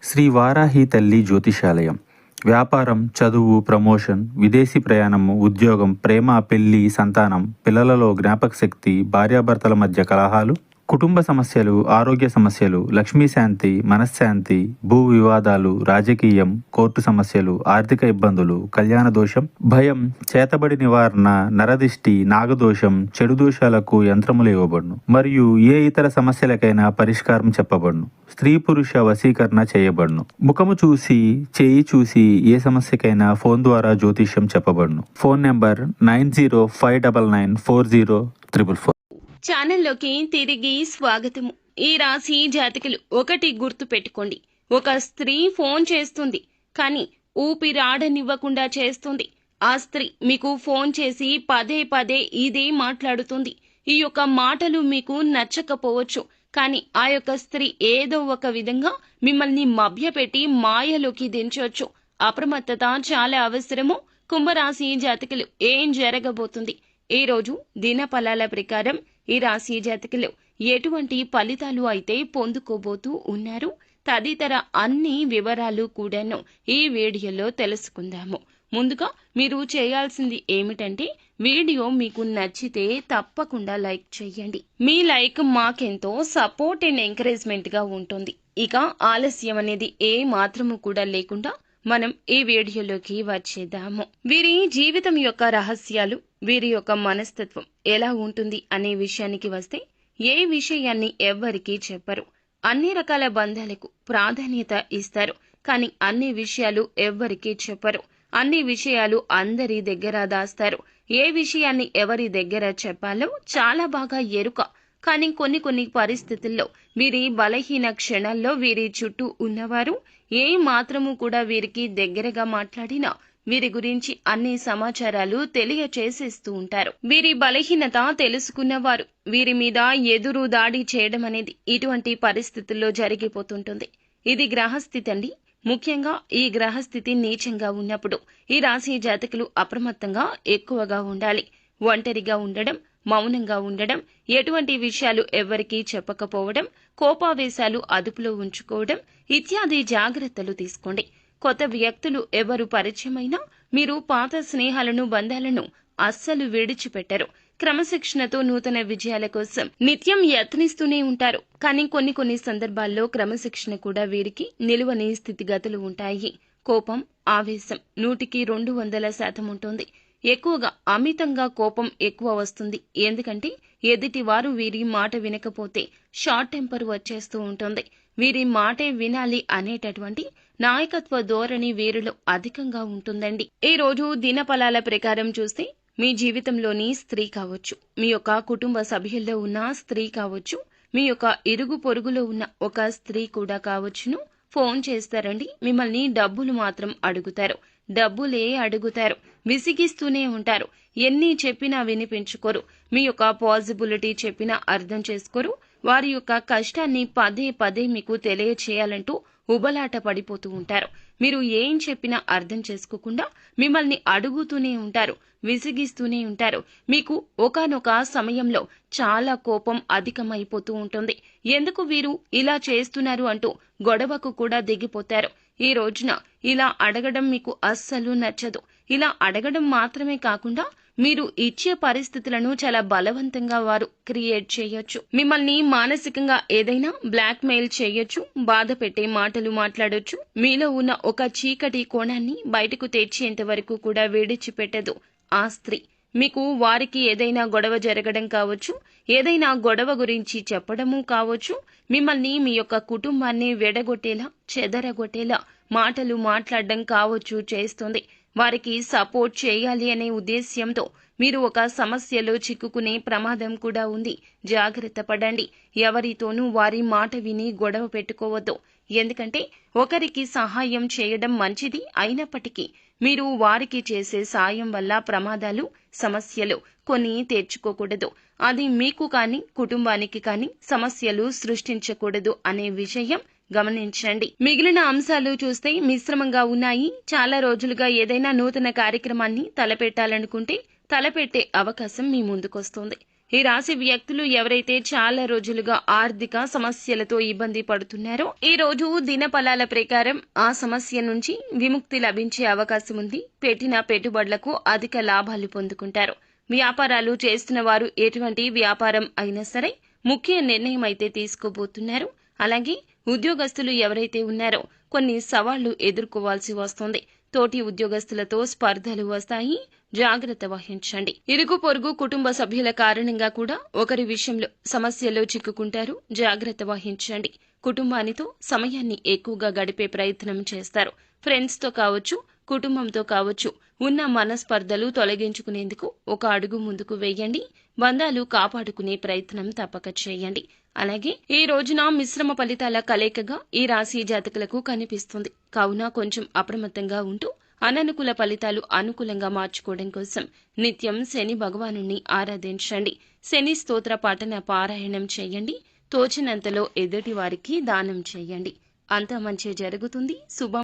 శ్రీ వారాహి తల్లి జ్యోతిషాలయం. వ్యాపారం, చదువు, ప్రమోషన్, విదేశీ ప్రయాణము, ఉద్యోగం, ప్రేమ, పెళ్లి, సంతానం, పిల్లలలో జ్ఞాపక శక్తి, భార్యాభర్తల మధ్య కలహాలు, కుటుంబ సమస్యలు, ఆరోగ్య సమస్యలు, లక్ష్మీ శాంతి, మనశ్శాంతి, భూ వివాదాలు, రాజకీయం, కోర్టు సమస్యలు, ఆర్థిక ఇబ్బందులు, కళ్యాణ దోషం, భయం, చేతబడి నివారణ, నరదిష్టి, నాగదోషం, చెడు దోషాలకు యంత్రములు ఇవ్వబడును మరియు ఏ ఇతర సమస్యలకైనా పరిష్కారం చెప్పబడును. స్త్రీ పురుష వశీకరణ చేయబడును. ముఖము చూసి, చేయి చూసి ఏ సమస్యకైనా ఫోన్ ద్వారా జ్యోతిష్యం చెప్పబడును. Phone number 9059940444. ఛానల్లోకి తిరిగి స్వాగతము. ఈ రాశి జాతకులు ఒకటి గుర్తు పెట్టుకోండి. ఒక స్త్రీ ఫోన్ చేస్తుంది, కానీ ఊపిరాడనివ్వకుండా చేస్తుంది. ఆ స్త్రీ మీకు ఫోన్ చేసి పదే పదే ఇదే మాట్లాడుతుంది. ఈ యొక్క మాటలు మీకు నచ్చకపోవచ్చు, కానీ ఆ యొక్క స్త్రీ ఏదో ఒక విధంగా మిమ్మల్ని మభ్యపెట్టి మాయలోకి దించవచ్చు. అప్రమత్తత చాలా అవసరము. కుంభరాశి జాతకులు ఏం జరగబోతుంది? ఈ రోజు దినఫలాల ప్రకారం ఈ రాశి జాతకులు ఎటువంటి ఫలితాలు అయితే పొందుకోబోతూ ఉన్నారు తదితర అన్ని వివరాలు కూడాను ఈ వీడియోలో తెలుసుకుందాము. ముందుగా మీరు చేయాల్సింది ఏమిటంటే, వీడియో మీకు నచ్చితే తప్పకుండా లైక్ చేయండి. మీ లైక్ మాకెంతో సపోర్ట్ అండ్ ఎంకరేజ్మెంట్ గా ఉంటుంది. ఇక ఆలస్యం అనేది ఏ మాత్రము కూడా లేకుండా మనం ఈ వీడియోలోకి వచ్చేద్దాము. వీరి జీవితం యొక్క రహస్యాలు, వీరి యొక్క మనస్తత్వం ఎలా ఉంటుంది అనే విషయానికి వస్తే, ఏ విషయాన్ని ఎవ్వరికీ చెప్పరు. అన్ని రకాల బంధాలకు ప్రాధాన్యత ఇస్తారు, కానీ అన్ని విషయాలు ఎవ్వరికీ చెప్పరు. అన్ని విషయాలు అందరి దగ్గర దాస్తారు. ఏ విషయాన్ని ఎవరి దగ్గర చెప్పాలో చాలా బాగా ఎరుక. కానీ కొన్ని పరిస్థితుల్లో వీరి బలహీన క్షణాల్లో వీరి చుట్టూ ఉన్నవారు ఏ మాత్రము కూడా వీరికి దగ్గరగా మాట్లాడినా వీరి గురించి అన్ని సమాచారాలు తెలియచేసేస్తూ ఉంటారు. వీరి బలహీనత తెలుసుకున్నవారు వీరి మీద ఎదురు దాడి చేయడం అనేది ఇటువంటి పరిస్థితుల్లో జరిగిపోతుంటుంది. ఇది గ్రహస్థితి అండి. ముఖ్యంగా ఈ గ్రహస్థితి నీచంగా ఉన్నప్పుడు ఈ రాశి జాతకులు అప్రమత్తంగా ఎక్కువగా ఉండాలి. ఒంటరిగా ఉండడం, మౌనంగా ఉండడం, ఎటువంటి విషయాలు ఎవ్వరికీ చెప్పకపోవడం, కోపావేశాలు అదుపులో ఉంచుకోవడం ఇత్యాది జాగ్రత్తలు తీసుకోండి. కొత్త వ్యక్తులు ఎవరు పరిచయమైనా మీరు పాత స్నేహాలను, బంధాలను అస్సలు విడిచిపెట్టరు. క్రమశిక్షణతో నూతన విజయాల కోసం నిత్యం యత్నిస్తూనే ఉంటారు. కానీ కొన్ని సందర్భాల్లో క్రమశిక్షణ కూడా వీరికి నిలువని స్థితిగతులు ఉంటాయి. కోపం, ఆవేశం 100కి 200% ఉంటుంది. ఎక్కువగా అమితంగా కోపం ఎక్కువ వస్తుంది. ఎందుకంటే ఎదుటివారు వీరి మాట వినకపోతే షార్ట్ టెంపర్ వచ్చేస్తూ ఉంటుంది. వీరి మాటే వినాలి అనేటటువంటి నాయకత్వ ధోరణి వీరిలో అధికంగా ఉంటుందండి. ఈ రోజు దినఫలాల ప్రకారం చూస్తే, మీ జీవితంలోని స్త్రీ కావచ్చు, మీ యొక్క కుటుంబ సభ్యుల్లో ఉన్న స్త్రీ కావచ్చు, మీ యొక్క ఇరుగు పొరుగులో ఉన్న ఒక స్త్రీ కూడా కావచ్చును, ఫోన్ చేస్తారండి. మిమ్మల్ని డబ్బులు మాత్రం అడుగుతారు. డబ్బులే అడుగుతారు. విసిగిస్తూనే ఉంటారు. ఎన్ని చెప్పినా వినిపించుకోరు. మీ యొక్క పాజిబిలిటీ చెప్పినా అర్థం చేసుకోరు. వారి యొక్క కష్టాన్ని పదే పదే మీకు తెలియచేయాలంటూ ఉబలాట పడిపోతూ ఉంటారు. మీరు ఏం చెప్పినా అర్థం చేసుకోకుండా మిమ్మల్ని అడుగుతూనే ఉంటారు, విసిగిస్తూనే ఉంటారు. మీకు ఒకానొక సమయంలో చాలా కోపం అధికమైపోతూ ఉంటుంది. ఎందుకు వీరు ఇలా చేస్తున్నారు అంటూ గొడవకు కూడా దిగిపోతారు. ఈ రోజున ఇలా అడగడం మీకు అస్సలు నచ్చదు. ఇలా అడగడం మాత్రమే కాకుండా మీరు ఇచ్చే పరిస్థితులను చాలా బలవంతంగా వారు క్రియేట్ చేయొచ్చు. మిమ్మల్ని మానసికంగా ఏదైనా బ్లాక్ మెయిల్ చేయొచ్చు, బాధ పెట్టే మాటలు మాట్లాడొచ్చు. మీలో ఉన్న ఒక చీకటి కోణాన్ని బయటకు తెచ్చేంత వరకు కూడా విడిచిపెట్టదు ఆ స్త్రీ. మీకు వారికి ఏదైనా గొడవ జరగడం కావచ్చు, ఏదైనా గొడవ గురించి చెప్పడము కావచ్చు, మిమ్మల్ని, మీ యొక్క కుటుంబాన్ని వెడగొట్టేలా, చెదరగొట్టేలా మాటలు మాట్లాడడం కావచ్చు చేస్తుంది. వారికి సపోర్ట్ చేయాలి అనే ఉద్దేశ్యంతో మీరు ఒక సమస్యలో చిక్కుకునే ప్రమాదం కూడా ఉంది. జాగ్రత్త పడండి. ఎవరితోనూ వారి మాట విని గొడవ పెట్టుకోవద్దు. ఎందుకంటే ఒకరికి సహాయం చేయడం మంచిది అయినప్పటికీ మీరు వారికి చేసే సాయం వల్ల ప్రమాదాలు, సమస్యలు కొన్ని తెచ్చుకోకూడదు. అది మీకు కానీ కుటుంబానికి కానీ సమస్యలు సృష్టించకూడదు అనే విషయం గమనించండి. మిగిలిన అంశాలు చూస్తే మిశ్రమంగా ఉన్నాయి. చాలా రోజులుగా ఏదైనా నూతన కార్యక్రమాన్ని తలపెట్టాలనుకుంటే తలపెట్టే అవకాశం మీ ముందుకొస్తుంది. ఈ రాశి వ్యక్తులు ఎవరైతే చాలా రోజులుగా ఆర్థిక సమస్యలతో ఇబ్బంది పడుతున్నారో ఈ రోజు దినఫలాల ప్రకారం ఆ సమస్య నుంచి విముక్తి లభించే అవకాశం ఉంది. పెట్టిన పెట్టుబడులకు అధిక లాభాలు పొందుకుంటారు. వ్యాపారాలు చేస్తున్న వారు ఎటువంటి వ్యాపారం అయినా సరే ముఖ్య నిర్ణయం అయితే తీసుకోబోతున్నారు. అలాగే ఉద్యోగస్తులు ఎవరైతే ఉన్నారో కొన్ని సవాళ్లు ఎదుర్కోవాల్సి వస్తుంది. తోటి ఉద్యోగస్తులతో స్పర్ధలు వస్తాయి, జాగ్రత్త వహించండి. ఇరుగు పొరుగు కుటుంబ సభ్యుల కారణంగా కూడా ఒకరి విషయంలో సమస్యల్లో చిక్కుకుంటారు, జాగ్రత్త వహించండి. కుటుంబానితో సమయాన్ని ఎక్కువగా గడిపే ప్రయత్నం చేస్తారు. ఫ్రెండ్స్ తో కావచ్చు, కుటుంబంతో కావచ్చు, ఉన్న మనస్పర్ధలు తొలగించుకునేందుకు ఒక అడుగు ముందుకు వేయండి. బంధాలు కాపాడుకునే ప్రయత్నం తప్పక చేయండి. అలాగే ఈ రోజున మిశ్రమ ఫలితాల కలయికగా ఈ రాశి జాతకులకు కనిపిస్తుంది. కావున కొంచెం అప్రమత్తంగా ఉంటూ అననుకూల ఫలితాలు అనుకూలంగా మార్చుకోవడం కోసం నిత్యం శని భగవానుణ్ణి ఆరాధించండి. శని స్తోత్ర పఠన పారాయణం చేయండి. తోచినంతలో ఎదుటి వారికి దానం చేయండి. అంతా మంచి జరుగుతుంది. శుభం.